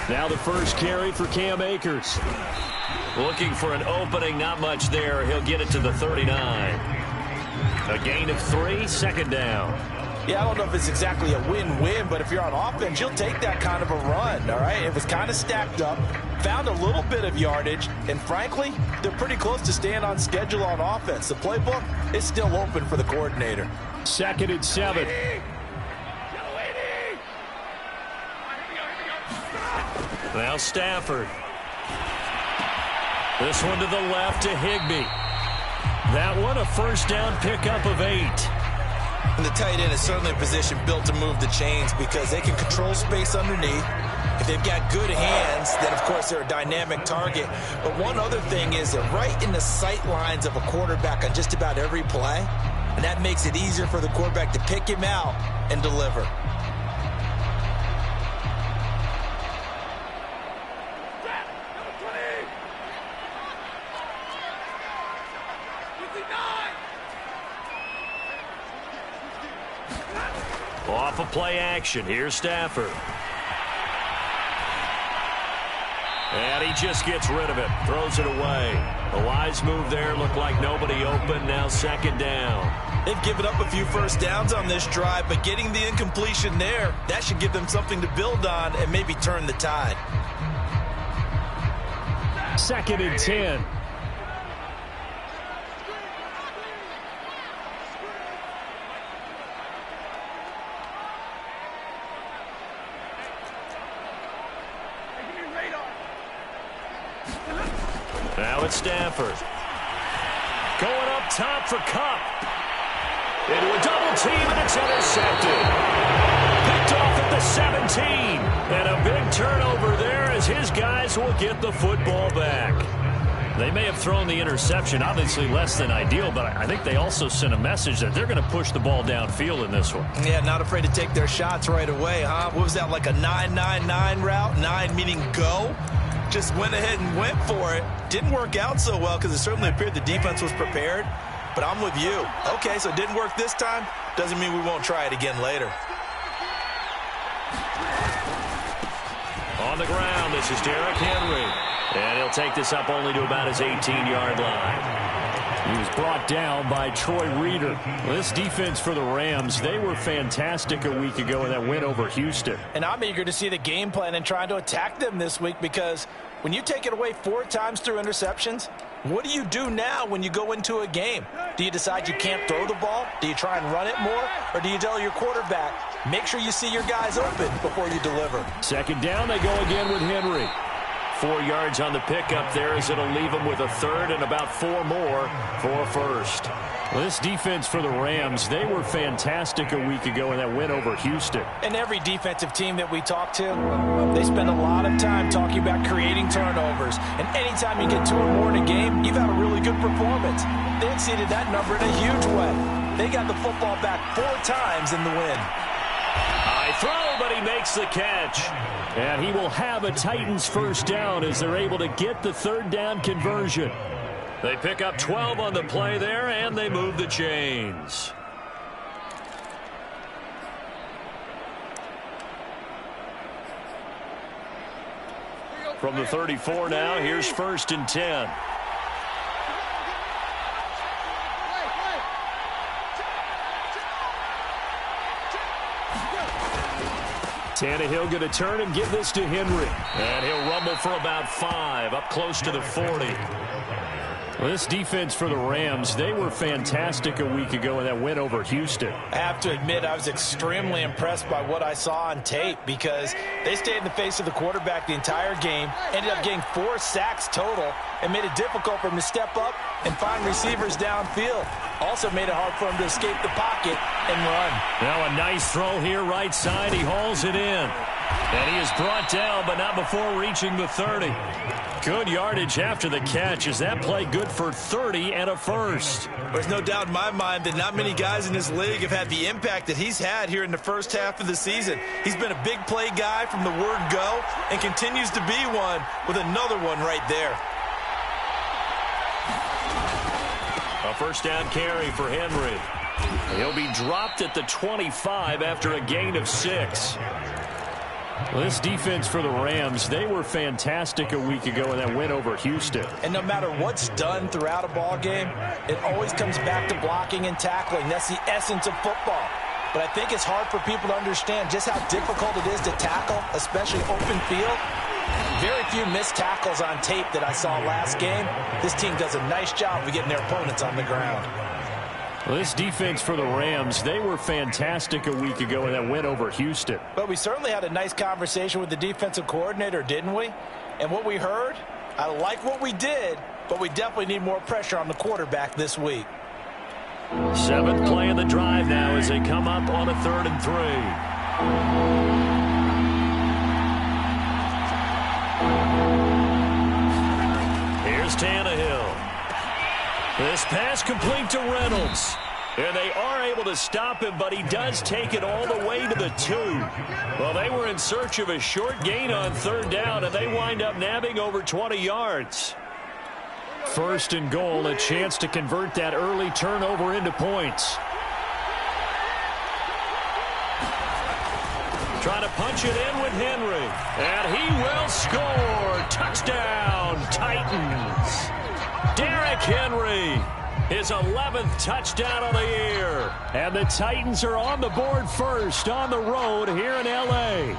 Now the first carry for Cam Akers. Looking for an opening, not much there. He'll get it to the 39. A gain of 3, second down. Yeah, I don't know if it's exactly a win-win, but if you're on offense, you'll take that kind of a run, all right? It was kind of stacked up, found a little bit of yardage, and frankly, they're pretty close to staying on schedule on offense. The playbook is still open for the coordinator. 2nd and 7. Now Stafford. This one to the left to Higbee. That one a first down pickup of 8. And the tight end is certainly a position built to move the chains because they can control space underneath. If they've got good hands, then, of course, they're a dynamic target. But one other thing is they're right in the sight lines of a quarterback on just about every play, and that makes it easier for the quarterback to pick him out and deliver. Off of play action. Here's Stafford. And he just gets rid of it. Throws it away. A wise move there. Looked like nobody open. Now 2nd down. They've given up a few first downs on this drive, but getting the incompletion there, that should give them something to build on and maybe turn the tide. 2nd and 10. Now it's Stafford. Going up top for Kupp. Into a double team, and it's intercepted. Picked off at the 17. And a big turnover there as his guys will get the football back. They may have thrown the interception, obviously less than ideal, but I think they also sent a message that they're going to push the ball downfield in this one. Yeah, not afraid to take their shots right away, huh? What was that, like a 9-9-9 route? 9 meaning go? Just went ahead and went for it. Didn't work out so well because it certainly appeared the defense was prepared. But I'm with you. Okay, so it didn't work this time. Doesn't mean we won't try it again later. On the ground, this is Derrick Henry. And he'll take this up only to about his 18-yard line. He was brought down by Troy Reeder. Well, this defense for the Rams, they were fantastic a week ago in that win over Houston. And I'm eager to see the game plan and trying to attack them this week because when you take it away 4 times through interceptions, what do you do now when you go into a game? Do you decide you can't throw the ball? Do you try and run it more? Or do you tell your quarterback, make sure you see your guys open before you deliver? 2nd down, they go again with Henry. 4 yards on the pickup there as it'll leave them with a 3rd and about 4 more for a 1st. Well, this defense for the Rams, they were fantastic a week ago in that win over Houston. And every defensive team that we talk to, they spend a lot of time talking about creating turnovers. And anytime you get 2 or more in a game, you've had a really good performance. They exceeded that number in a huge way. They got the football back 4 times in the win. High throw, but he makes the catch. And he will have a Titans first down as they're able to get the 3rd down conversion. They pick up 12 on the play there, and they move the chains. From the 34 now, here's 1st and 10. Tannehill going to turn and give this to Henry. And he'll rumble for about 5, up close to the 40. Well, this defense for the Rams, they were fantastic a week ago in that win over Houston. I have to admit, I was extremely impressed by what I saw on tape because they stayed in the face of the quarterback the entire game, ended up getting 4 sacks total, and made it difficult for him to step up and find receivers downfield. Also made it hard for him to escape the pocket and run. Now a nice throw here, right side. He hauls it in. And he is brought down, but not before reaching the 30. Good yardage after the catch. Is that play good for 30 and a 1st? There's no doubt in my mind that not many guys in this league have had the impact that he's had here in the first half of the season. He's been a big play guy from the word go and continues to be one with another one right there. A first down carry for Henry. He'll be dropped at the 25 after a gain of 6. This defense for the Rams, they were fantastic a week ago in that win over Houston. And no matter what's done throughout a ball game, it always comes back to blocking and tackling. That's the essence of football. But I think it's hard for people to understand just how difficult it is to tackle, especially open field. Very few missed tackles on tape that I saw last game. This team does a nice job of getting their opponents on the ground. Well, this defense for the Rams, they were fantastic a week ago in that win over Houston. But we certainly had a nice conversation with the defensive coordinator, didn't we? And what we heard, I like what we did, but we definitely need more pressure on the quarterback this week. 7th play of the drive now as they come up on a 3rd and 3. Here's Tannehill. This pass complete to Reynolds. And they are able to stop him, but he does take it all the way to the 2. Well, they were in search of a short gain on 3rd down, and they wind up nabbing over 20 yards. 1st and goal, a chance to convert that early turnover into points. Trying to punch it in with Henry. And he will score. Touchdown, Titans. Derrick Henry, his 11th touchdown of the year. And the Titans are on the board first on the road here in L.A.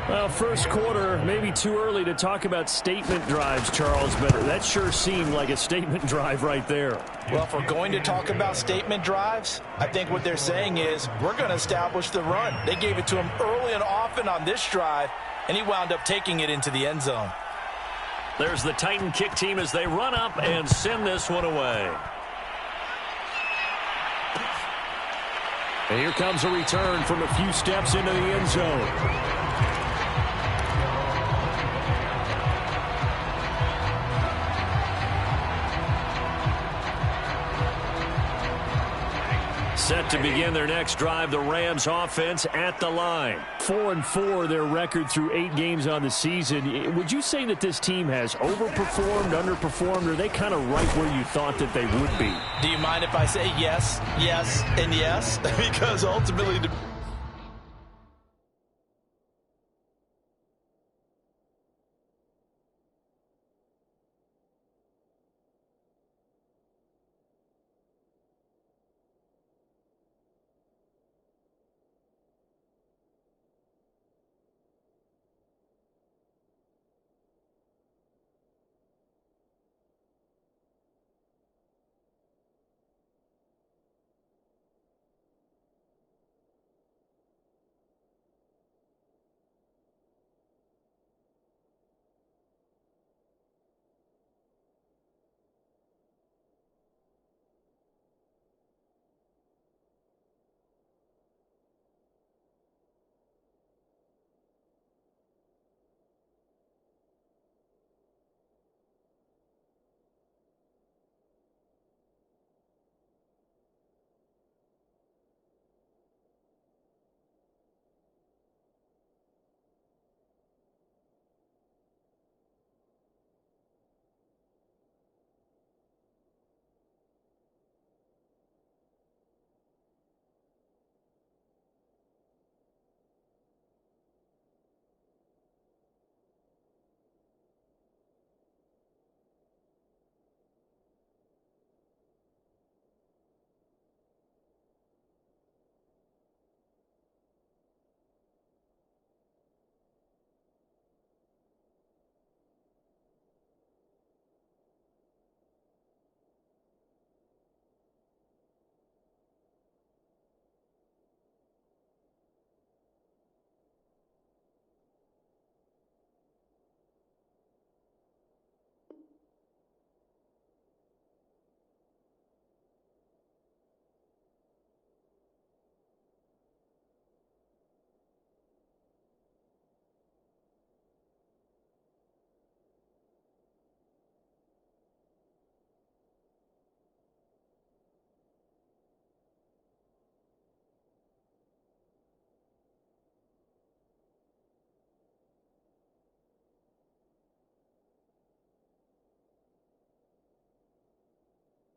Well, first quarter, maybe too early to talk about statement drives, Charles, but that sure seemed like a statement drive right there. Well, if we're going to talk about statement drives, I think what they're saying is we're going to establish the run. They gave it to him early and often on this drive, and he wound up taking it into the end zone. There's the Titan kick team as they run up and send this one away. And here comes a return from a few steps into the end zone. Set to begin their next drive, the Rams offense at the line. 4-4 their record through 8 games on the season. Would you say that this team has overperformed, underperformed, or are they kind of right where you thought that they would be? Do you mind if I say yes, yes, and yes? Because ultimately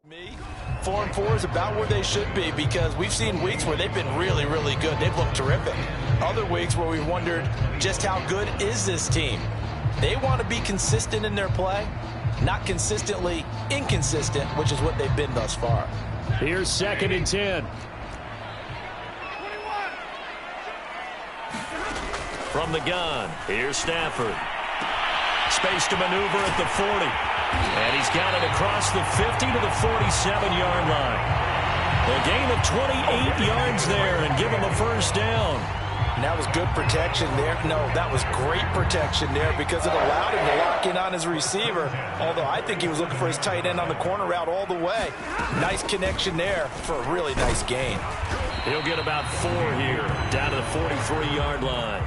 me, 4-4 is about where they should be because we've seen weeks where they've been really, really good. They've looked terrific. other weeks where we've wondered just how good is this team. They want to be consistent in their play, not consistently inconsistent, which is what they've been thus far. Here's 2nd and 10. From the gun, here's Stafford. Space to maneuver at the 40. And he's got it across the 50 to the 47-yard line. A gain of 28 yards there and give him a first down. And that was good protection there. No, that was great protection there because it allowed him to lock in on his receiver, although I think he was looking for his tight end on the corner route all the way. Nice connection there for a really nice gain. He'll get about 4 here, down to the 43-yard line.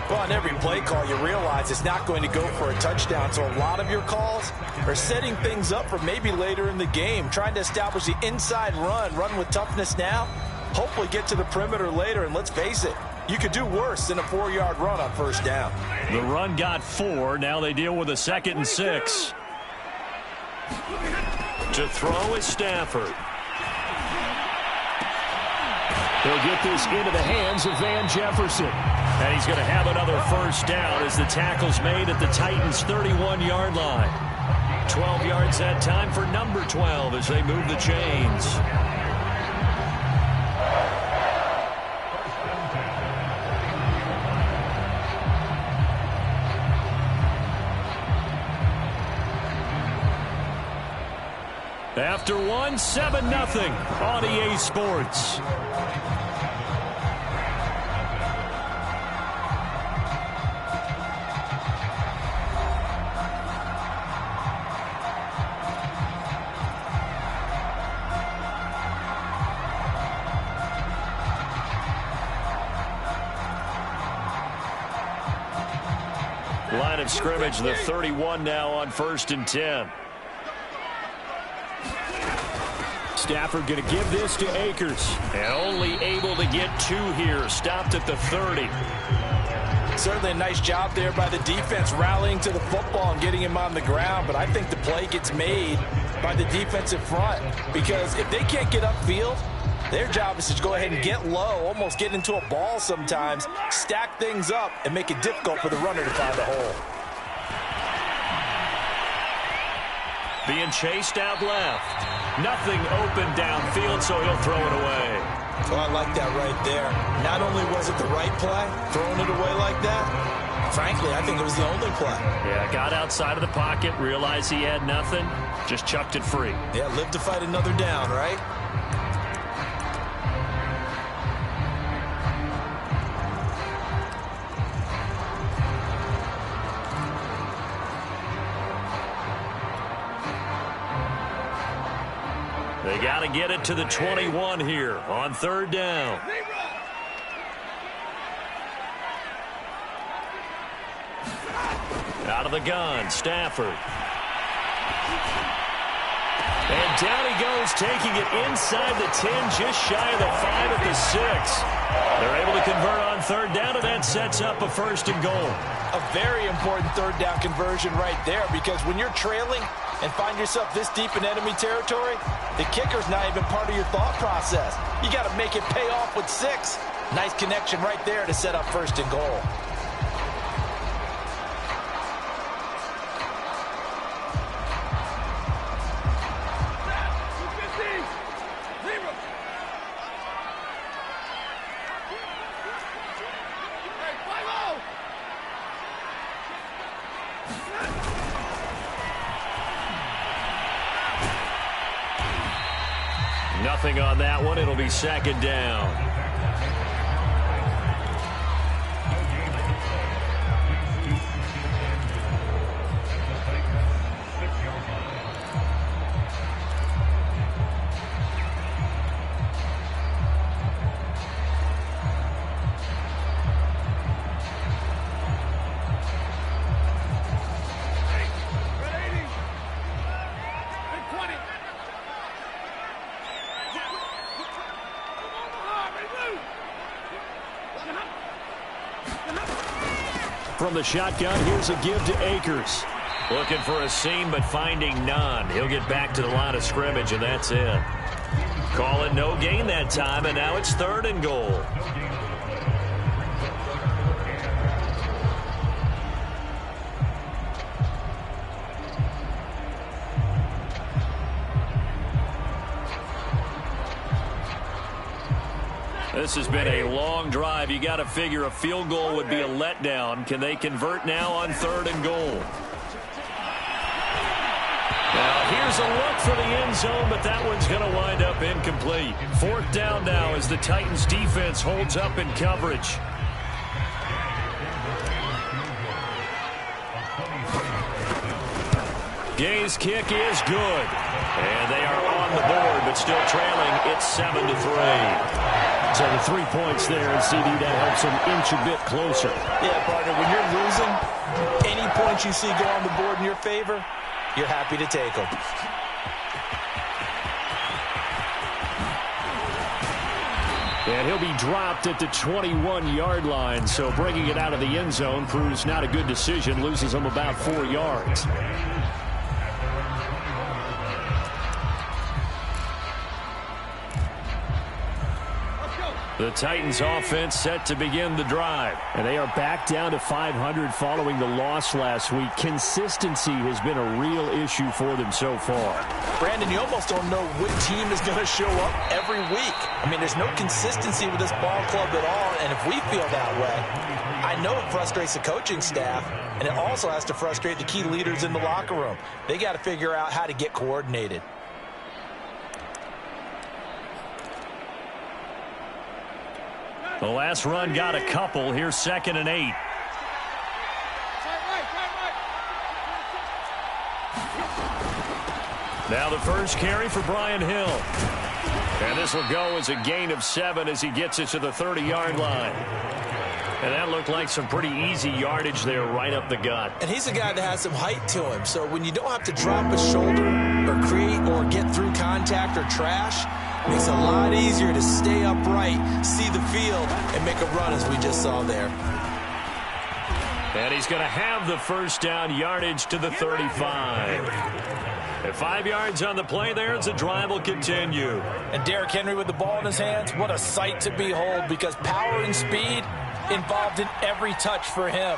Well, on every play call, you realize it's not going to go for a touchdown, so a lot of your calls are setting things up for maybe later in the game, trying to establish the inside run with toughness now, hopefully get to the perimeter later, and let's face it, you could do worse than a 4-yard run on first down. The run got 4. Now they deal with a 2nd and 6. To throw is Stafford. He'll get this into the hands of Van Jefferson. And he's going to have another first down as the tackle's made at the Titans' 31-yard line. 12 yards that time for number 12 as they move the chains. After 7-0 on EA Sports. Line of scrimmage, the 31 now on 1st and 10. Stafford going to give this to Akers. And only able to get 2 here. Stopped at the 30. Certainly a nice job there by the defense rallying to the football and getting him on the ground. But I think the play gets made by the defensive front. Because if they can't get upfield, their job is to go ahead and get low, almost get into a ball sometimes, stack things up, and make it difficult for the runner to find a hole. Being chased out left. Nothing open downfield, so he'll throw it away. Oh, I like that right there. Not only was it the right play, throwing it away like that, frankly, I think it was the only play. Yeah, got outside of the pocket, realized he had nothing, just chucked it free. Yeah, live to fight another down, right? They got to get it to the 21 here on 3rd down. Out of the gun, Stafford. And down he goes, taking it inside the 10, just shy of the 5 at the 6. They're able to convert on 3rd down, and that sets up a 1st and goal. A very important 3rd down conversion right there, because when you're trailing and find yourself this deep in enemy territory, the kicker's not even part of your thought process. You got to make it pay off with 6. Nice connection right there to set up 1st and goal. Nothing on that one. It'll be 2nd down. From the shotgun, here's a give to Akers. Looking for a seam, but finding none. He'll get back to the line of scrimmage, and that's it. Call it no gain that time, and now it's 3rd and goal. This has been a long drive. You got to figure a field goal would be a letdown. Can they convert now on 3rd and goal? Now, here's a look for the end zone, but that one's going to wind up incomplete. 4th down now as the Titans defense holds up in coverage. Gay's kick is good. And they are on the board, but still trailing. It's 7-3. So the 3 points there, and CD, that helps them inch a bit closer. Yeah, partner, when you're losing, any points you see go on the board in your favor, you're happy to take them. And he'll be dropped at the 21-yard line, so bringing it out of the end zone proves not a good decision, loses them about 4 yards. The Titans offense set to begin the drive. And they are back down to 500 following the loss last week. Consistency has been a real issue for them so far. Brandon, you almost don't know what team is going to show up every week. I mean, there's no consistency with this ball club at all, and if we feel that way, I know it frustrates the coaching staff, and it also has to frustrate the key leaders in the locker room. They got to figure out how to get coordinated. The last run got a couple. Here's 2nd and 8. Now the first carry for Brian Hill. And this will go as a gain of 7 as he gets it to the 30-yard line. And that looked like some pretty easy yardage there right up the gut. And he's a guy that has some height to him. So when you don't have to drop a shoulder or create or get through contact or trash, it makes it a lot easier to stay upright, see the field, and make a run as we just saw there. And he's going to have the first down, yardage to the 35. At 5 yards on the play there as the drive will continue. And Derrick Henry with the ball in his hands, what a sight to behold, because power and speed involved in every touch for him.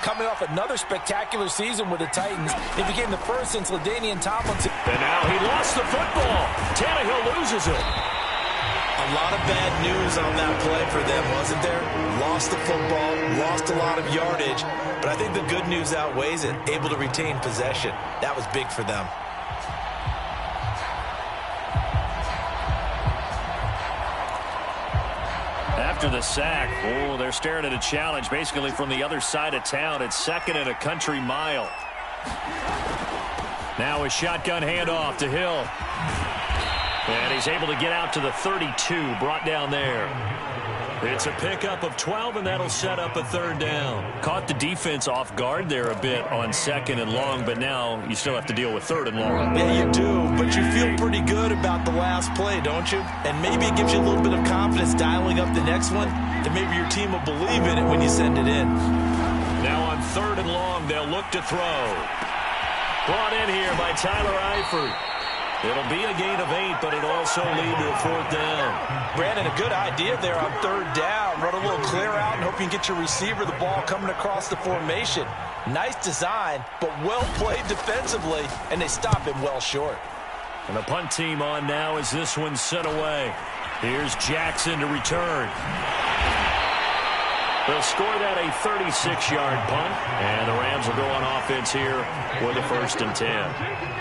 Coming off another spectacular season with the Titans, he became the first since LaDainian Tomlinson. And now he lost the football. Tannehill loses it. A lot of bad news on that play for them, wasn't there? Lost the football, lost a lot of yardage, but I think the good news outweighs it. Able to retain possession. That was big for them. After the sack, they're staring at a challenge basically from the other side of town. It's 2nd and a country mile. Now a shotgun handoff to Hill. And he's able to get out to the 32, brought down there. It's a pickup of 12, and that'll set up a 3rd down. Caught the defense off guard there a bit on 2nd and long, but now you still have to deal with 3rd and long. Yeah, you do, but you feel pretty good about the last play, don't you? And maybe it gives you a little bit of confidence dialing up the next one, and maybe your team will believe in it when you send it in. Now on 3rd and long, they'll look to throw. Brought in here by Tyler Eifert. It'll be a gain of 8, but it'll also lead to a 4th down. Brandon, a good idea there on 3rd down. Run a little clear out and hope you can get your receiver the ball coming across the formation. Nice design, but well played defensively, and they stop him well short. And the punt team on now as this one's sent away. Here's Jackson to return. They'll score that a 36-yard punt, and the Rams will go on offense here with a 1st and 10.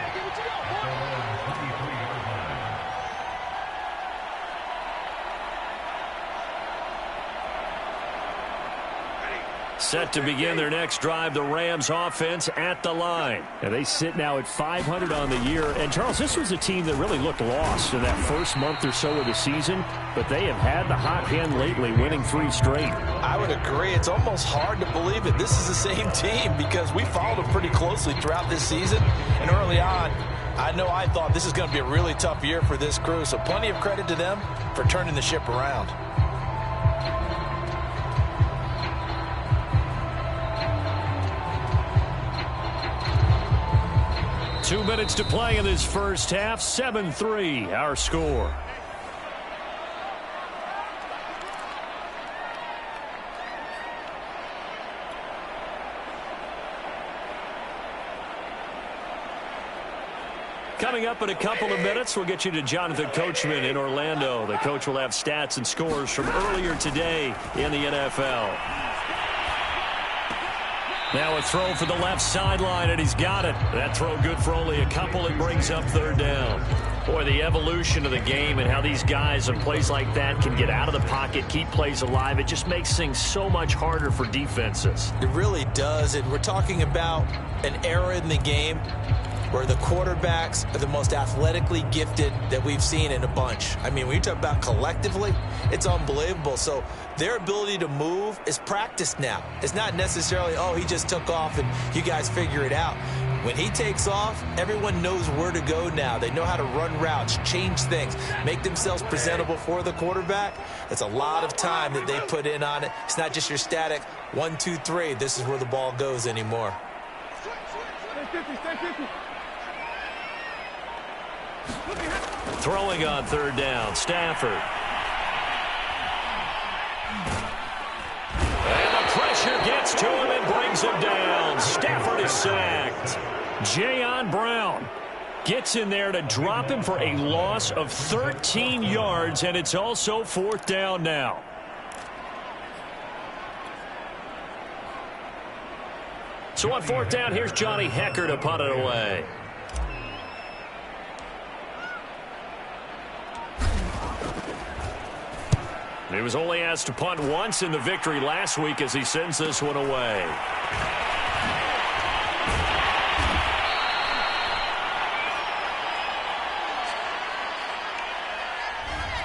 Set to begin their next drive, the Rams offense at the line. And they sit now at 500 on the year. And, Charles, this was a team that really looked lost in that first month or so of the season, but they have had the hot hand lately, winning 3 straight. I would agree. It's almost hard to believe it. This is the same team because we followed them pretty closely throughout this season. And early on, I know I thought this is going to be a really tough year for this crew, so plenty of credit to them for turning the ship around. Two minutes to play in this first half. 7-3, our score. Coming up in a couple of minutes, we'll get you to Jonathan Coachman in Orlando. The coach will have stats and scores from earlier today in the NFL. Now a throw for the left sideline, and he's got it. That throw good for only a couple. It brings up third down. Boy, the evolution of the game and how these guys on plays like that can get out of the pocket, keep plays alive, it just makes things so much harder for defenses. It really does, and we're talking about an era in the game where the quarterbacks are the most athletically gifted that we've seen in a bunch. I mean, when you talk about collectively, it's unbelievable. So their ability to move is practiced now. It's not necessarily, oh, he just took off and you guys figure it out. When he takes off, everyone knows where to go now. They know how to run routes, change things, make themselves presentable for the quarterback. It's a lot of time that they put in on it. It's not just your static 1, 2, 3. This is where the ball goes anymore. Throwing on third down, Stafford. And the pressure gets to him and brings him down. Stafford is sacked. Jayon Brown gets in there to drop him for a loss of 13 yards, and it's also fourth down now. So on fourth down, here's Johnny Hekker to punt it away. He was only asked to punt once in the victory last week as he sends this one away.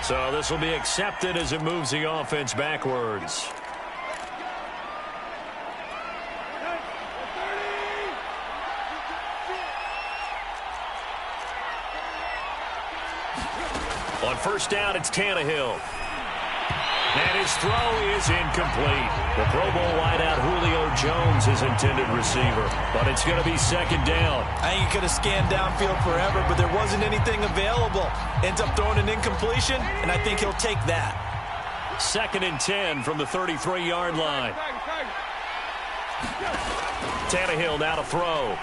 So this will be accepted as it moves the offense backwards. On first down, it's Tannehill. And his throw is incomplete. The Pro Bowl wideout Julio Jones is intended receiver, but it's going to be second down. I think he could have scanned downfield forever, but there wasn't anything available. Ends up throwing an incompletion, and I think he'll take that. 2nd and 10 from the 33-yard line. Tannehill now to throw.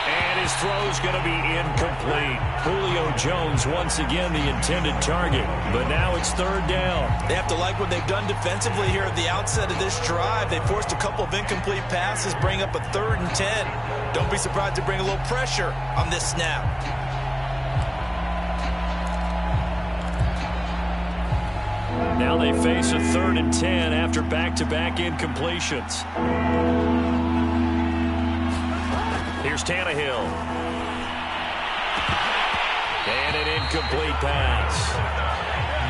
And his throw's going to be incomplete. Julio Jones once again the intended target, but now it's third down. They have to like what they've done defensively here at the outset of this drive. They forced a couple of incomplete passes, bring up a 3rd and 10. Don't be surprised to bring a little pressure on this snap. Now they face a 3rd and 10 after back-to-back incompletions. Here's Tannehill. And an incomplete pass.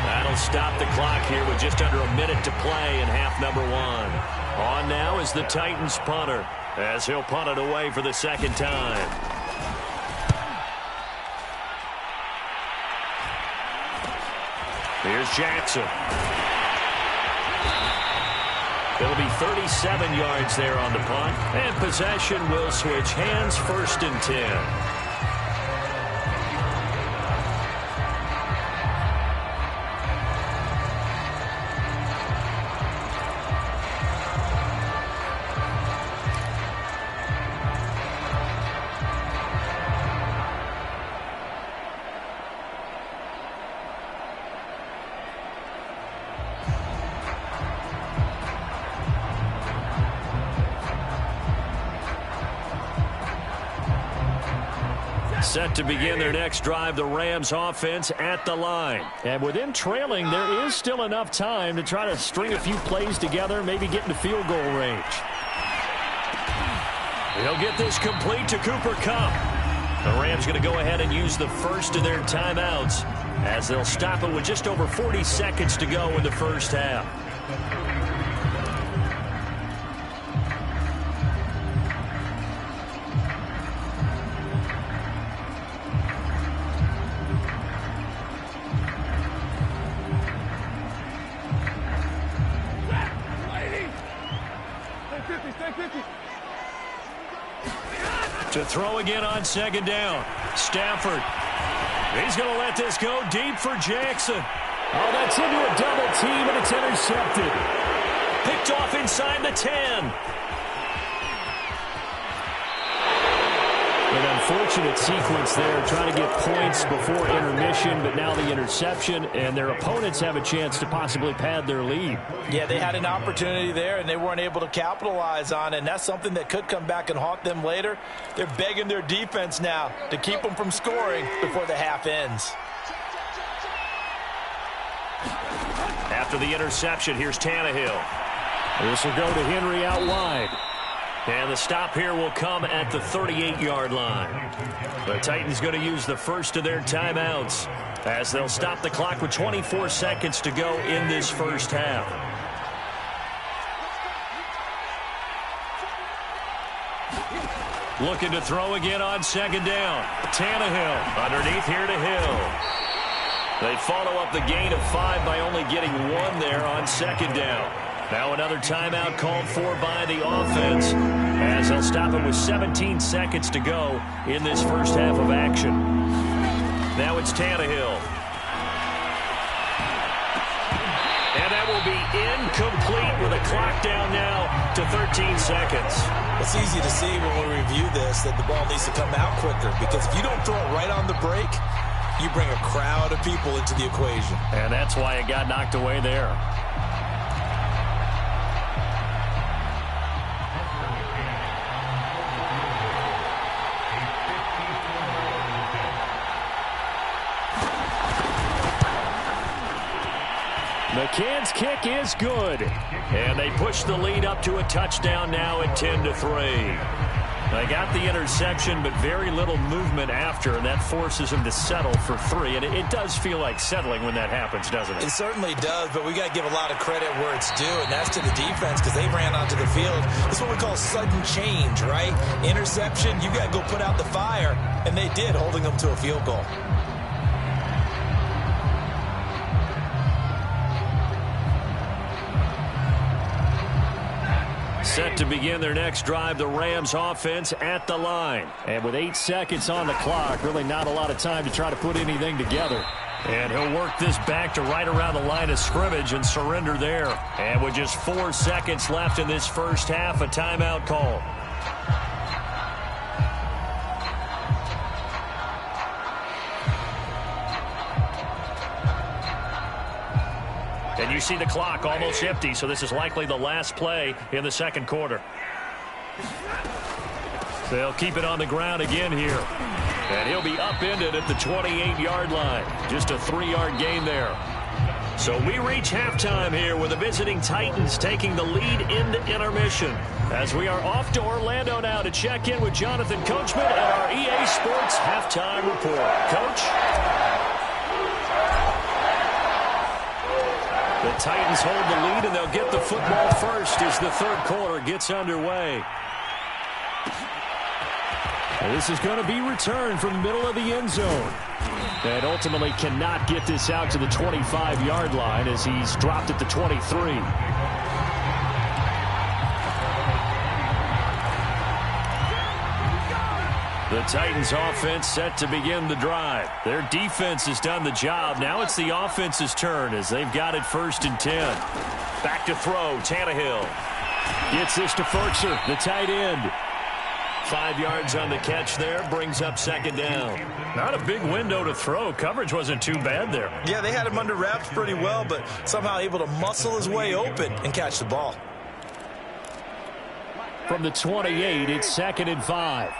That'll stop the clock here with just under a minute to play in half number 1. On now is the Titans punter as he'll punt it away for the second time. Here's Jackson. It'll be 37 yards there on the punt, and possession will switch hands, 1st and 10. Set to begin their next drive, the Rams offense at the line. And with them trailing, there is still enough time to try to string a few plays together, maybe get into field goal range. They'll get this complete to Cooper Kupp. The Rams going to go ahead and use the first of their timeouts as they'll stop it with just over 40 seconds to go in the first half. To throw again on second down. Stafford. He's going to let this go deep for Jackson. Oh, that's into a double team, and it's intercepted. Picked off inside the 10. An unfortunate sequence there, trying to get points before intermission, but now the interception, and their opponents have a chance to possibly pad their lead. Yeah, they had an opportunity there, and they weren't able to capitalize on it, and that's something that could come back and haunt them later. They're begging their defense now to keep them from scoring before the half ends. After the interception, here's Tannehill. This will go to Henry out wide. And the stop here will come at the 38-yard line. The Titans going to use the first of their timeouts as they'll stop the clock with 24 seconds to go in this first half. Looking to throw again on second down. Tannehill underneath here to Hill. They follow up the gain of 5 by only getting 1 there on second down. Now another timeout called for by the offense as they'll stop it with 17 seconds to go in this first half of action. Now it's Tannehill. And that will be incomplete with a clock down now to 13 seconds. It's easy to see when we review this that the ball needs to come out quicker, because if you don't throw it right on the break, you bring a crowd of people into the equation. And that's why it got knocked away there. McCann's kick is good. And they push the lead up to a touchdown now at 10-3. They got the interception, but very little movement after, and that forces them to settle for 3. And it does feel like settling when that happens, doesn't it? It certainly does, but we got to give a lot of credit where it's due, and that's to the defense, because they ran onto the field. It's what we call sudden change, right? Interception, you got to go put out the fire, and they did, holding them to a field goal. Set to begin their next drive, the Rams offense at the line. And with 8 seconds on the clock, really not a lot of time to try to put anything together. And he'll work this back to right around the line of scrimmage and surrender there. And with just 4 seconds left in this first half, a timeout call. And you see the clock almost empty, so this is likely the last play in the second quarter. They'll keep it on the ground again here. And he'll be upended at the 28-yard line. Just a 3-yard gain there. So we reach halftime here with the visiting Titans taking the lead into intermission. As we are off to Orlando now to check in with Jonathan Coachman at our EA Sports Halftime Report. Coach? The Titans hold the lead, and they'll get the football first as the third quarter gets underway. And this is going to be returned from the middle of the end zone. And ultimately cannot get this out to the 25-yard line as he's dropped at the 23. The Titans offense set to begin the drive. Their defense has done the job. Now it's the offense's turn as they've got it 1st and 10. Back to throw, Tannehill. Gets this to Firkser, the tight end. 5 yards on the catch there, brings up second down. Not a big window to throw. Coverage wasn't too bad there. Yeah, they had him under wraps pretty well, but somehow able to muscle his way open and catch the ball. From the 28, it's 2nd and 5.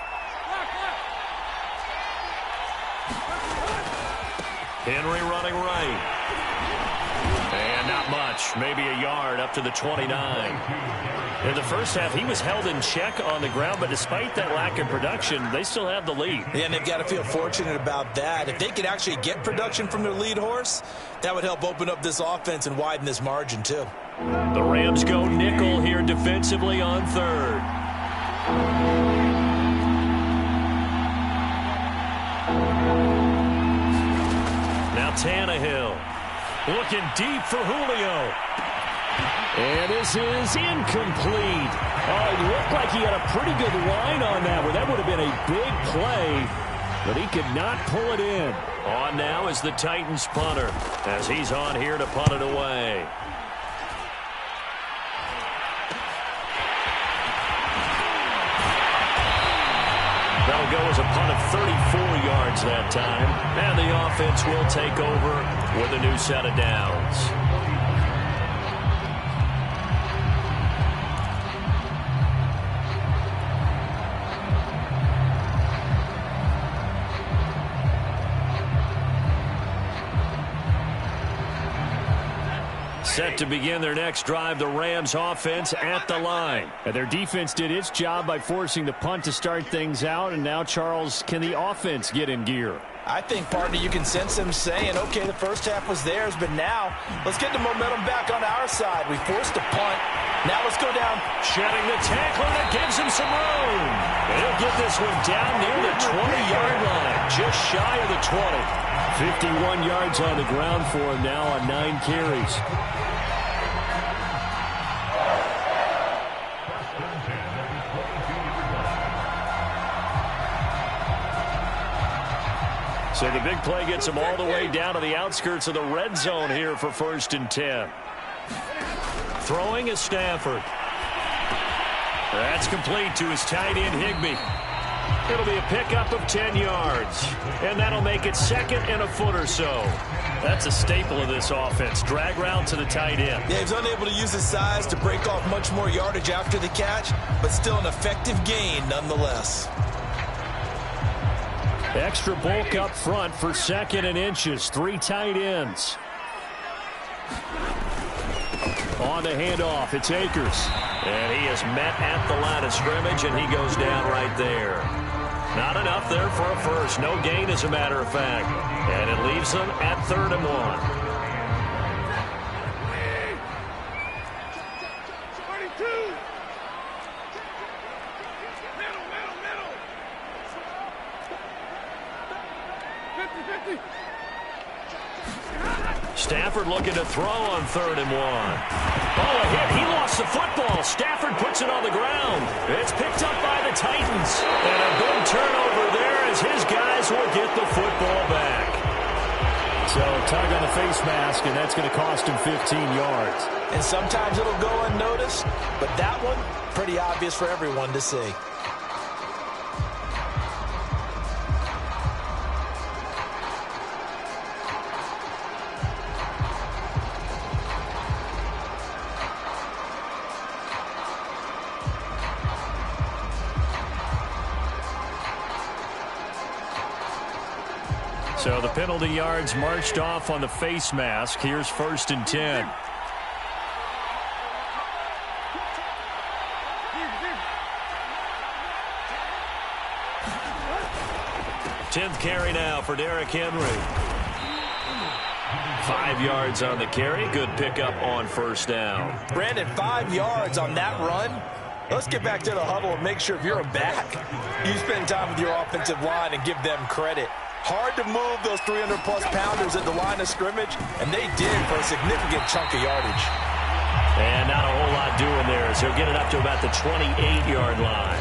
Henry running right. And not much. Maybe a yard up to the 29. In the first half, he was held in check on the ground, but despite that lack of production, they still have the lead. Yeah, and they've got to feel fortunate about that. If they could actually get production from their lead horse, that would help open up this offense and widen this margin, too. The Rams go nickel here defensively on 3rd. Tannehill looking deep for Julio. And this is incomplete. Oh, it looked like he had a pretty good line on that one. That would have been a big play, but he could not pull it in. On now is the Titans punter as he's on here to punt it away. That'll go as a punt of 34 yards that time. And the offense will take over with a new set of downs. Set to begin their next drive, the Rams offense at the line. And their defense did its job by forcing the punt to start things out. And now, Charles, can the offense get in gear? I think, partner, you can sense them saying, okay, the first half was theirs, but now let's get the momentum back on our side. We forced a punt. Now let's go down. Shedding the tackler that gives him some room. They'll get this one down near the 20-yard line, just shy of the 20. 51 yards on the ground for him now on 9 carries. So the big play gets him all the way down to the outskirts of the red zone here for 1st and 10. Throwing is Stafford. That's complete to his tight end, Higbee. It'll be a pickup of 10 yards. And that'll make it 2nd and a foot or so. That's a staple of this offense. Drag route to the tight end. Yeah, he's unable to use his size to break off much more yardage after the catch, but still an effective gain nonetheless. Extra bulk up front for 2nd and inches. 3 tight ends. On the handoff, it's Akers. And he is met at the line of scrimmage, and he goes down right there. Not enough there for a first. No gain, as a matter of fact. And it leaves them at 3rd and 1. Stafford looking to throw on 3rd and 1. Oh, a hit. He lost the football. Stafford puts it on the ground. It's picked up by the Titans. And a big turnover there as his guys will get the football back. So tug on the face mask, and that's going to cost him 15 yards. And sometimes it'll go unnoticed, but that one, pretty obvious for everyone to see. So the penalty yards marched off on the face mask. Here's 1st and 10. Tenth carry now for Derrick Henry. 5 yards on the carry. Good pickup on 1st down. Brandon, 5 yards on that run. Let's get back to the huddle and make sure if you're a back, you spend time with your offensive line and give them credit. Hard to move those 300-plus pounders at the line of scrimmage, and they did for a significant chunk of yardage. And not a whole lot doing there, so he'll get it up to about the 28-yard line.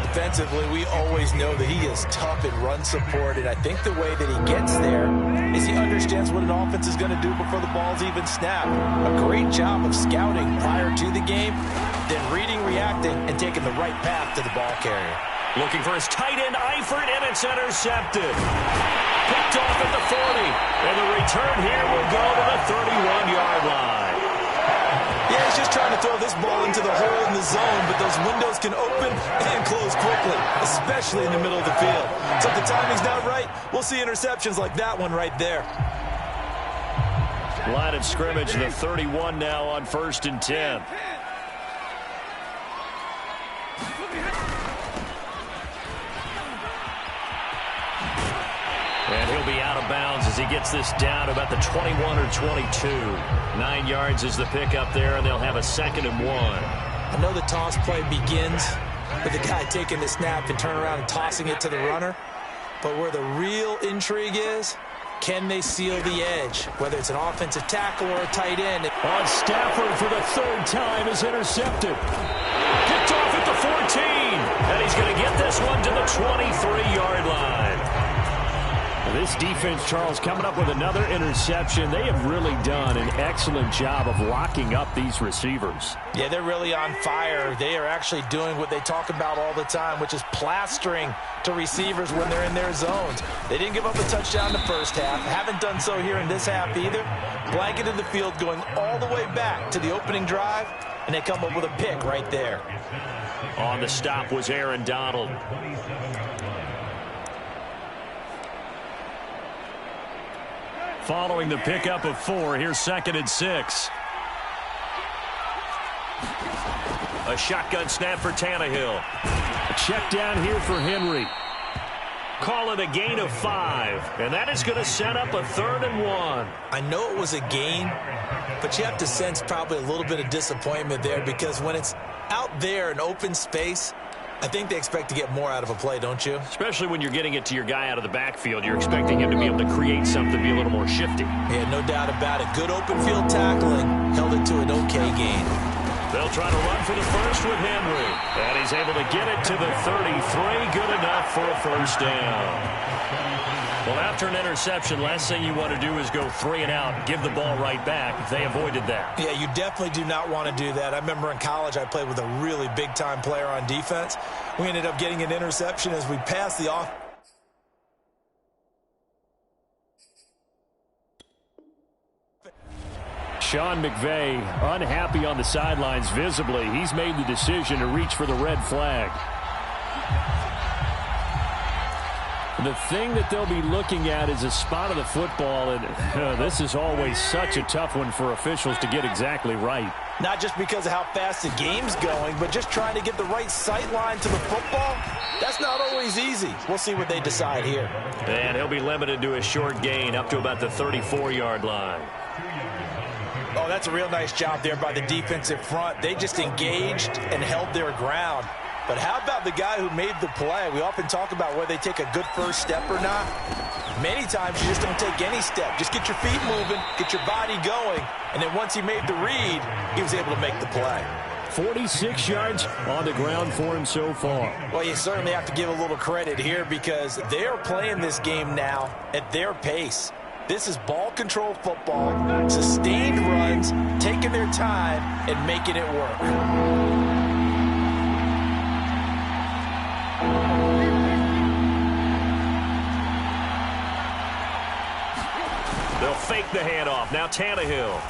Defensively, we always know that he is tough in run support, and I think the way that he gets there is he understands what an offense is going to do before the ball's even snapped. A great job of scouting prior to the game, then reading, reacting, and taking the right path to the ball carrier. Looking for his tight end, Eifert, and it's intercepted. Picked off at the 40. And the return here will go to the 31-yard line. Yeah, he's just trying to throw this ball into the hole in the zone, but those windows can open and close quickly, especially in the middle of the field. So if the timing's not right, we'll see interceptions like that one right there. Line of scrimmage, the 31 now on 1st and 10. And he'll be out of bounds as he gets this down about the 21 or 22. 9 yards is the pickup there, and they'll have a 2nd and 1. I know the toss play begins with the guy taking the snap and turn around and tossing it to the runner. But where the real intrigue is, can they seal the edge? Whether it's an offensive tackle or a tight end. On Stafford for the 3rd time is intercepted. Picked off at the 14. And he's going to get this one to the 23-yard line. This defense, Charles, coming up with another interception. They have really done an excellent job of locking up these receivers. Yeah, they're really on fire. They are actually doing what they talk about all the time, which is plastering to receivers when they're in their zones. They didn't give up a touchdown in the first half. Haven't done so here in this half either. Blanketed the field going all the way back to the opening drive, and they come up with a pick right there. On the stop was Aaron Donald. Following the pickup of 4, here's 2nd and 6. A shotgun snap for Tannehill. A check down here for Henry. Call it a gain of 5, and that is going to set up a 3rd and 1. I know it was a gain, but you have to sense probably a little bit of disappointment there, because when it's out there in open space, I think they expect to get more out of a play, don't you? Especially when you're getting it to your guy out of the backfield. You're expecting him to be able to create something, be a little more shifty. Yeah, no doubt about it. Good open field tackling. Held it to an okay gain. They'll try to run for the first with Henry. And he's able to get it to the 33. Good enough for a first down. Well, after an interception, last thing you want to do is go 3 and out, give the ball right back. They avoided that. Yeah, you definitely do not want to do that. I remember in college I played with a really big-time player on defense. We ended up getting an interception as we passed the off. Sean McVay unhappy on the sidelines visibly. He's made the decision to reach for the red flag. The thing that they'll be looking at is a spot of the football, and this is always such a tough one for officials to get exactly right. Not just because of how fast the game's going, but just trying to get the right sight line to the football. That's not always easy. We'll see what they decide here. And he'll be limited to a short gain up to about the 34-yard line. Oh, that's a real nice job there by the defensive front. They just engaged and held their ground. But how about the guy who made the play? We often talk about whether they take a good first step or not. Many times you just don't take any step. Just get your feet moving, get your body going, and then once he made the read, he was able to make the play. 46 yards on the ground for him so far. Well, you certainly have to give a little credit here because they're playing this game now at their pace. This is ball control football, sustained runs, taking their time and making it work. They'll fake the handoff. Now Tannehill.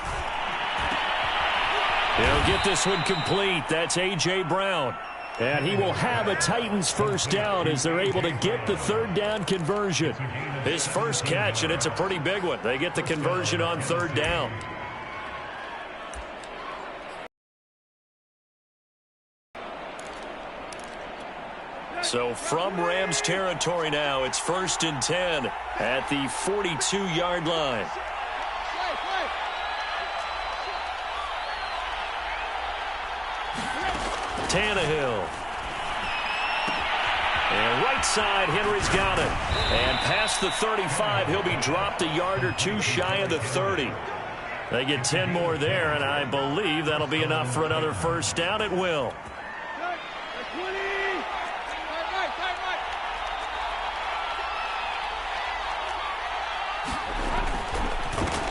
They'll get this one complete. That's A.J. Brown. And he will have a Titans first down as they're able to get the 3rd down conversion. His first catch, and it's a pretty big one. They get the conversion on 3rd down. So from Rams territory now, it's 1st and 10 at the 42-yard line. Tannehill. And right side, Henry's got it. And past the 35, he'll be dropped a yard or 2 shy of the 30. They get 10 more there, and I believe that'll be enough for another first down. It will.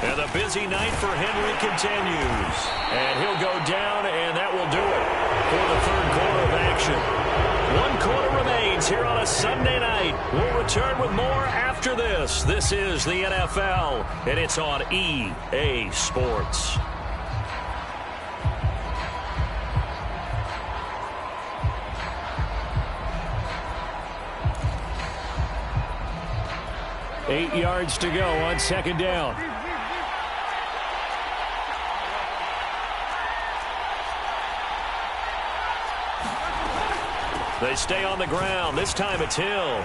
And the busy night for Henry continues. And he'll go down, and that will do it for the 3rd quarter of action. 1 quarter remains here on a Sunday night. We'll return with more after this. This is the NFL, and it's on EA Sports. Eight yards to go on 2nd down. They stay on the ground. This time it's Hill.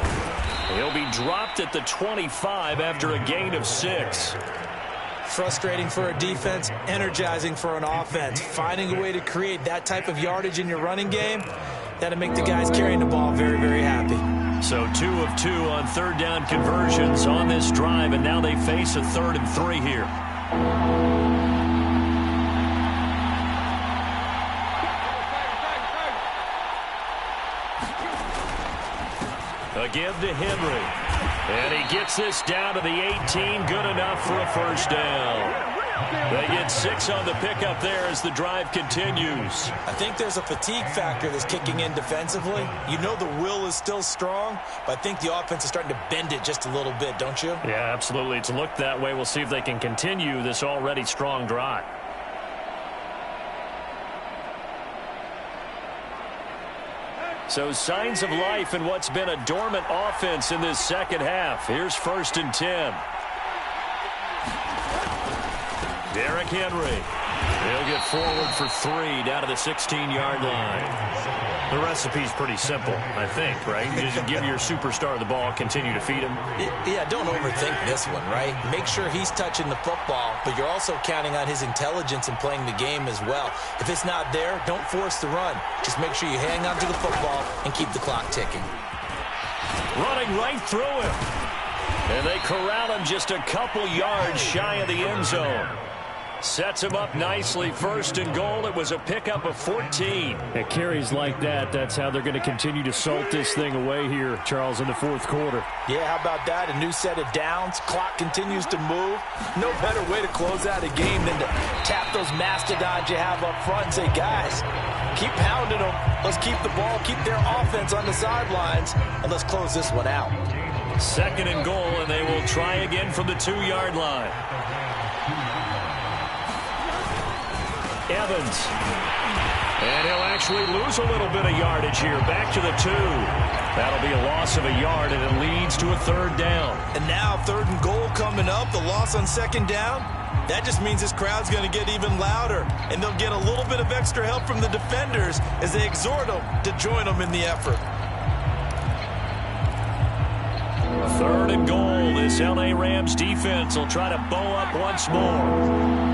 He'll be dropped at the 25 after a gain of 6. Frustrating for a defense, energizing for an offense. Finding a way to create that type of yardage in your running game, that'll make the guys carrying the ball very, very happy. So 2 of 2 on 3rd down conversions on this drive, and now they face a 3rd and 3 here. Again to Henry. And he gets this down to the 18. Good enough for a first down. They get 6 on the pickup there as the drive continues. I think there's a fatigue factor that's kicking in defensively. You know the will is still strong, but I think the offense is starting to bend it just a little bit, don't you? Yeah, absolutely. It's looked that way. We'll see if they can continue this already strong drive. So signs of life in what's been a dormant offense in this second half. Here's 1st and 10. Derrick Henry. He'll get forward for 3 down to the 16-yard line. The recipe's pretty simple, I think, right? You just give your superstar the ball, continue to feed him. Yeah, don't overthink this one, right? Make sure he's touching the football, but you're also counting on his intelligence in playing the game as well. If it's not there, don't force the run. Just make sure you hang on to the football and keep the clock ticking. Running right through him. And they corral him just a couple yards shy of the end zone. Sets him up nicely. 1st and goal. It was a pickup of 14. At carries like that, that's how they're going to continue to salt this thing away here, Charles, in the 4th quarter. Yeah, how about that? A new set of downs. Clock continues to move. No better way to close out a game than to tap those mastodons you have up front and say, guys, keep pounding them. Let's keep the ball, keep their offense on the sidelines, and let's close this one out. 2nd and goal, and they will try again from the 2-yard line. Evans. And he'll actually lose a little bit of yardage here. Back to the 2. That'll be a loss of a yard, and it leads to a 3rd down. And now 3rd and goal coming up. The loss on 2nd down. That just means this crowd's going to get even louder. And they'll get a little bit of extra help from the defenders as they exhort them to join them in the effort. 3rd and goal. This L.A. Rams defense will try to bow up once more.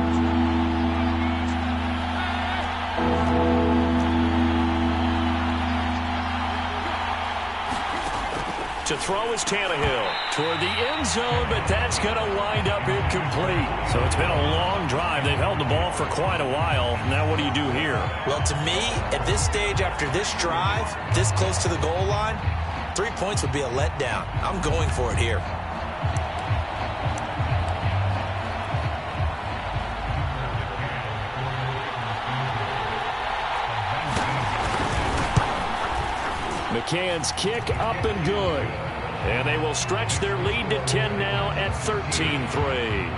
To throw is Tannehill toward the end zone, but that's going to wind up incomplete. So it's been a long drive. They've held the ball for quite a while. Now what do you do here? Well, to me, at this stage after this drive, this close to the goal line, 3 points would be a letdown. I'm going for it here. McCann's kick up and good. And they will stretch their lead to 10 now at 13-3.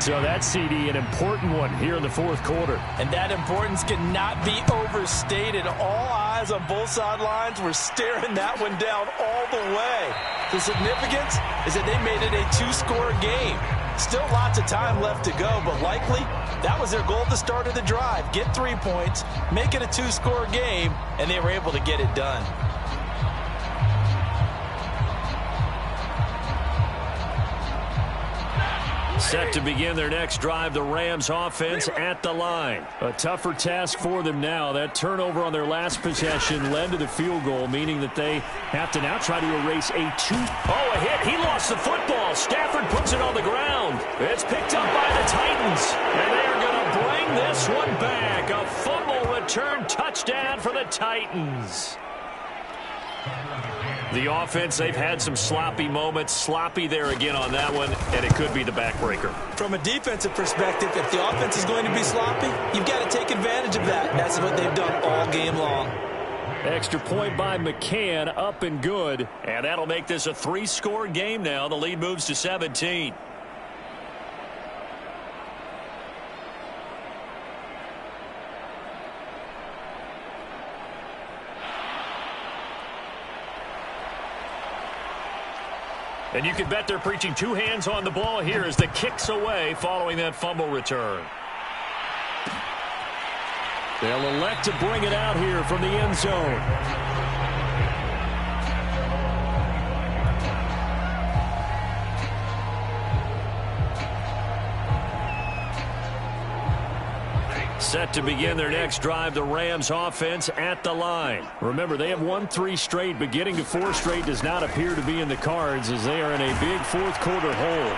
So that, CD, an important one here in the 4th quarter. And that importance cannot be overstated. All eyes on both sidelines were staring that one down all the way. The significance is that they made it a 2-score game. Still lots of time left to go, but likely that was their goal at the start of the drive. Get 3 points, make it a 2-score game, and they were able to get it done. Set to begin their next drive, the Rams offense at the line. A tougher task for them now. That turnover on their last possession led to the field goal, meaning that they have to now try to erase a 2. Oh, a hit. He lost the football. Stafford puts it on the ground. It's picked up by the Titans. And they're going to bring this one back. A fumble return touchdown for the Titans. The offense, they've had some sloppy moments. Sloppy there again on that one, and it could be the backbreaker. From a defensive perspective, if the offense is going to be sloppy, you've got to take advantage of that. And that's what they've done all game long. Extra point by McCann, up and good. And that'll make this a 3-score game now. The lead moves to 17. And you can bet they're preaching 2 hands on the ball here as the kick's away following that fumble return. They'll elect to bring it out here from the end zone. Set to begin their next drive, the Rams offense at the line. Remember, they have won 3 straight, but getting to 4 straight does not appear to be in the cards as they are in a big 4th quarter hole.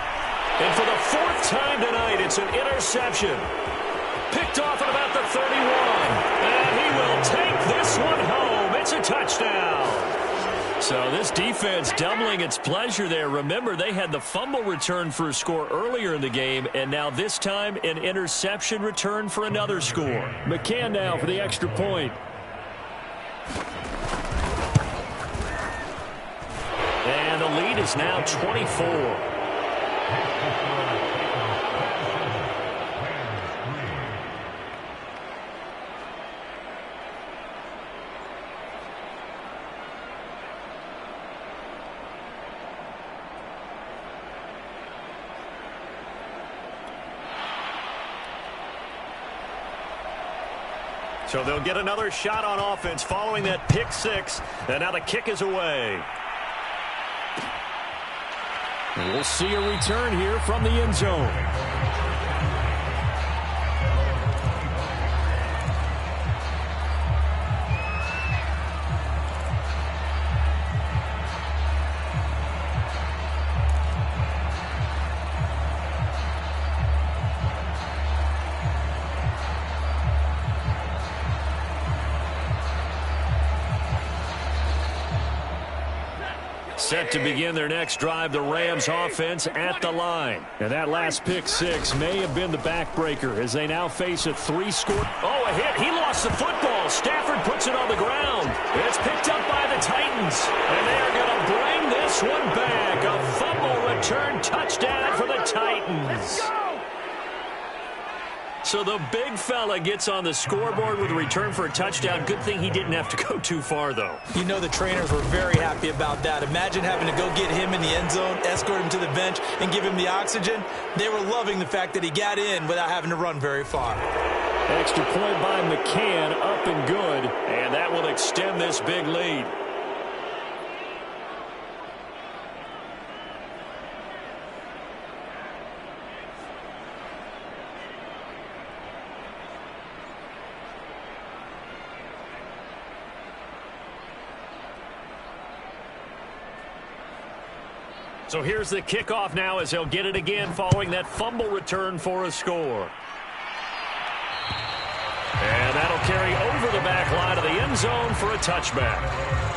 And for the 4th time tonight, it's an interception. Picked off at about the 31. And he will take this one home. It's a touchdown. So this defense doubling its pleasure there. Remember, they had the fumble return for a score earlier in the game, and now this time an interception return for another score. McCann now for the extra point. And the lead is now 24. So they'll get another shot on offense following that pick six. And now the kick is away. And we'll see a return here from the end zone. Set to begin their next drive, the Rams offense at the line. And that last pick six may have been the backbreaker as they now face a three-score. Oh, a hit. He lost the football. Stafford puts it on the ground. It's picked up by the Titans. And they are going to bring this one back. A fumble return touchdown for the Titans. So the big fella gets on the scoreboard with a return for a touchdown. Good thing he didn't have to go too far, though. You know the trainers were very happy about that. Imagine having to go get him in the end zone, escort him to the bench, and give him the oxygen. They were loving the fact that he got in without having to run very far. Extra point by McCann, up and good. And that will extend this big lead. So here's the kickoff now as they'll get it again following that fumble return for a score. And that'll carry over the back line of the end zone for a touchback.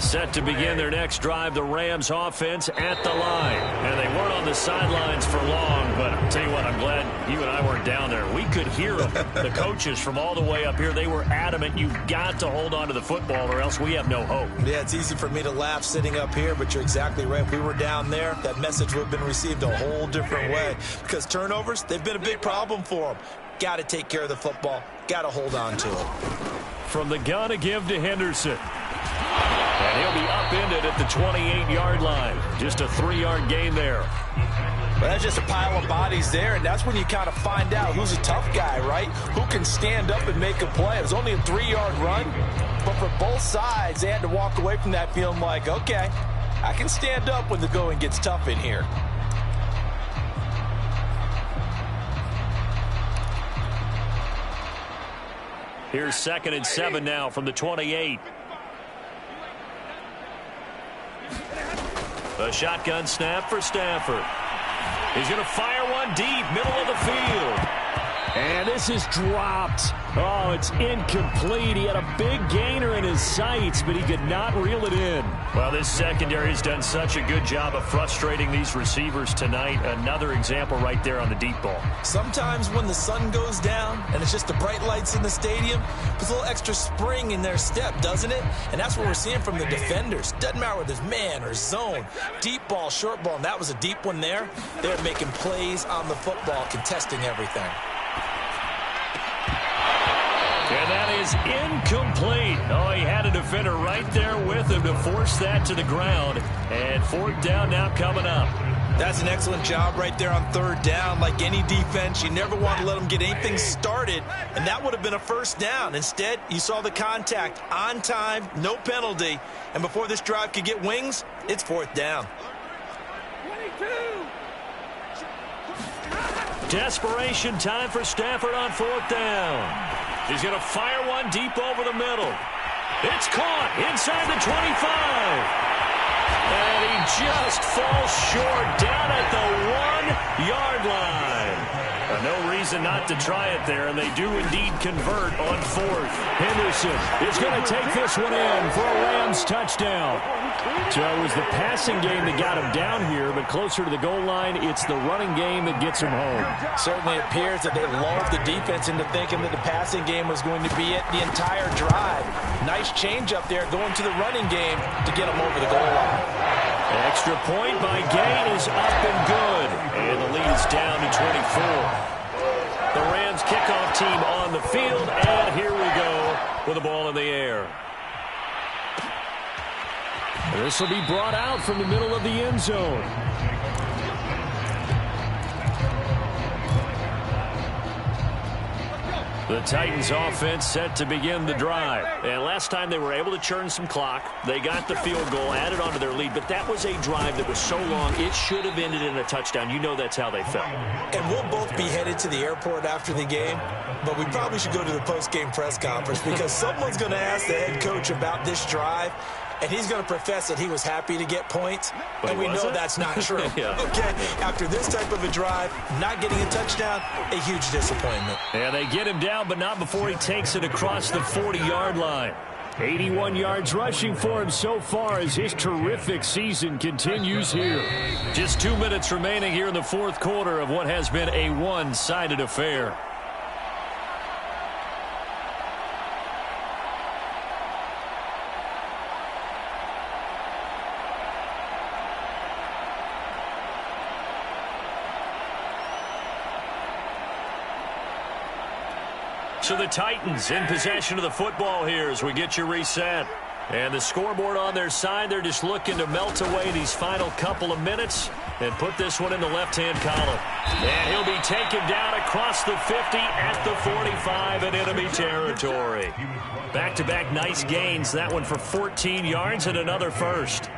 Set to begin their next drive, the Rams offense at the line. And they weren't on the sidelines for long, but I'll tell you what, I'm glad you and I weren't down there. We could hear them. The coaches from all the way up here, they were adamant, you've got to hold on to the football or else we have no hope. Yeah, it's easy for me to laugh sitting up here, but you're exactly right. If we were down there, that message would have been received a whole different way. Because turnovers, they've been a big problem for them. Got to take care of the football. Got to hold on to it. From the gun to give to Henderson. And he'll be upended at the 28-yard line. Just a 3-yard gain there. But that's just a pile of bodies there, and that's when you kind of find out who's a tough guy, right? Who can stand up and make a play. It was only a 3-yard run, but for both sides, they had to walk away from that feeling like, okay, I can stand up when the going gets tough in here. Here's 2nd and 7 now from the 28. A shotgun snap for Stafford. He's going to fire one deep, middle of the field. And this is dropped. Oh, it's incomplete. He had a big gainer in his sights, but he could not reel it in. Well, this secondary has done such a good job of frustrating these receivers tonight. Another example right there on the deep ball. Sometimes when the sun goes down and it's just the bright lights in the stadium, there's a little extra spring in their step, doesn't it? And that's what we're seeing from the defenders. Doesn't matter whether it's man or zone. Deep ball, short ball, and that was a deep one there. They're making plays on the football, contesting everything. And that is incomplete. Oh, he had a defender right there with him to force that to the ground. And fourth down now coming up. That's an excellent job right there on third down. Like any defense, you never want to let them get anything started, and that would have been a first down. Instead, you saw the contact on time, no penalty, and before this drive could get wings, it's fourth down. Desperation time for Stafford on fourth down. He's going to fire one deep over the middle. It's caught inside the 25. And he just falls short down at the 1-yard line. No reason not to try it there, and they do indeed convert on fourth. Henderson is going to take this one in for a Rams touchdown. So it was the passing game that got him down here, but closer to the goal line, it's the running game that gets him home. Certainly appears that they lulled the defense into thinking that the passing game was going to be it the entire drive. Nice change up there going to the running game to get them over the goal line. Extra point by Gain is up and good. And the lead is down to 24. The Rams kickoff team on the field, and here we go with the ball in the air. This will be brought out from the middle of the end zone. The Titans offense set to begin the drive. And last time they were able to churn some clock. They got the field goal, added on to their lead. But that was a drive that was so long, it should have ended in a touchdown. You know that's how they felt. And we'll both be headed to the airport after the game. But we probably should go to the post-game press conference because someone's going to ask the head coach about this drive. And he's going to profess that he was happy to get points. But we know that's not true. Yeah. Okay, after this type of a drive, not getting a touchdown, a huge disappointment. And they get him down, but not before he takes it across the 40-yard line. 81 yards rushing for him so far as his terrific season continues here. Just 2 minutes remaining here in the fourth quarter of what has been a one-sided affair. So the Titans in possession of the football here as we get you reset. And the scoreboard on their side, they're just looking to melt away these final couple of minutes and put this one in the left-hand column. And he'll be taken down across the 50 at the 45 in enemy territory. Back-to-back nice gains, that one for 14 yards and another first.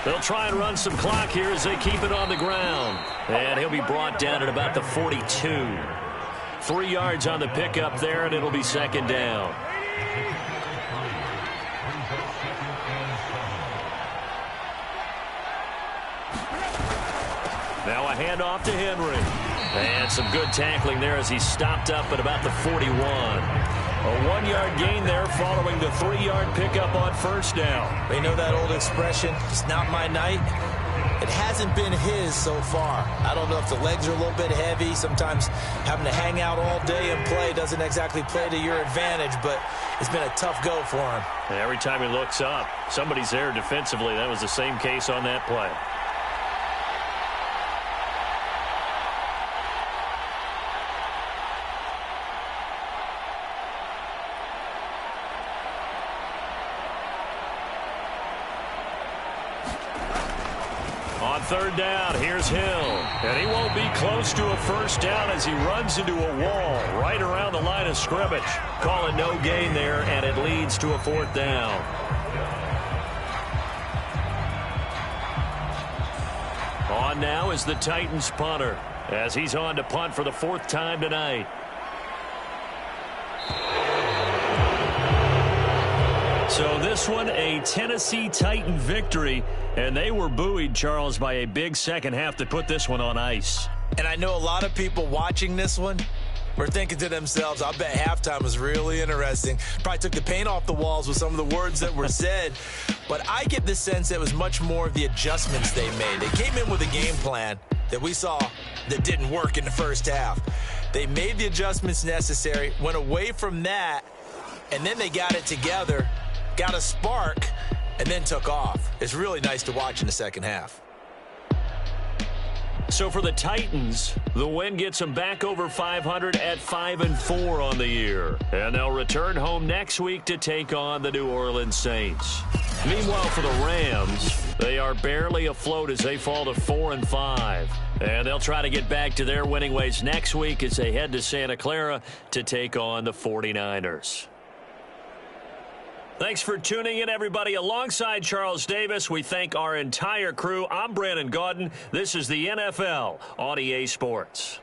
They'll try and run some clock here as they keep it on the ground. And he'll be brought down at about the 42. 3 yards on the pickup there, and it'll be second down. Now a handoff to Henry. And some good tackling there as he stopped up at about the 41. A 1-yard gain there following the 3-yard pickup on first down. They know that old expression, it's not my night. It hasn't been his so far. I don't know if the legs are a little bit heavy. Sometimes having to hang out all day and play doesn't exactly play to your advantage, but it's been a tough go for him. And every time he looks up, somebody's there defensively. That was the same case on that play. Third down, here's Hill. And he won't be close to a first down as he runs into a wall right around the line of scrimmage. Call it no gain there, and it leads to a fourth down. On now is the Titans punter as he's on to punt for the fourth time tonight. So this one, a Tennessee Titan victory, and they were buoyed, Charles, by a big second half that put this one on ice. And I know a lot of people watching this one were thinking to themselves, I bet halftime was really interesting. Probably took the paint off the walls with some of the words that were said. But I get the sense it was much more of the adjustments they made. They came in with a game plan that we saw that didn't work in the first half. They made the adjustments necessary, went away from that, and then they got it together, got a spark, and then took off. It's really nice to watch in the second half. So for the Titans, the win gets them back over 500 at 5-4 on the year. And they'll return home next week to take on the New Orleans Saints. Meanwhile, for the Rams, they are barely afloat as they fall to 4-5. And they'll try to get back to their winning ways next week as they head to Santa Clara to take on the 49ers. Thanks for tuning in, everybody. Alongside Charles Davis, we thank our entire crew. I'm Brandon Gaudin. This is the NFL on EA Sports.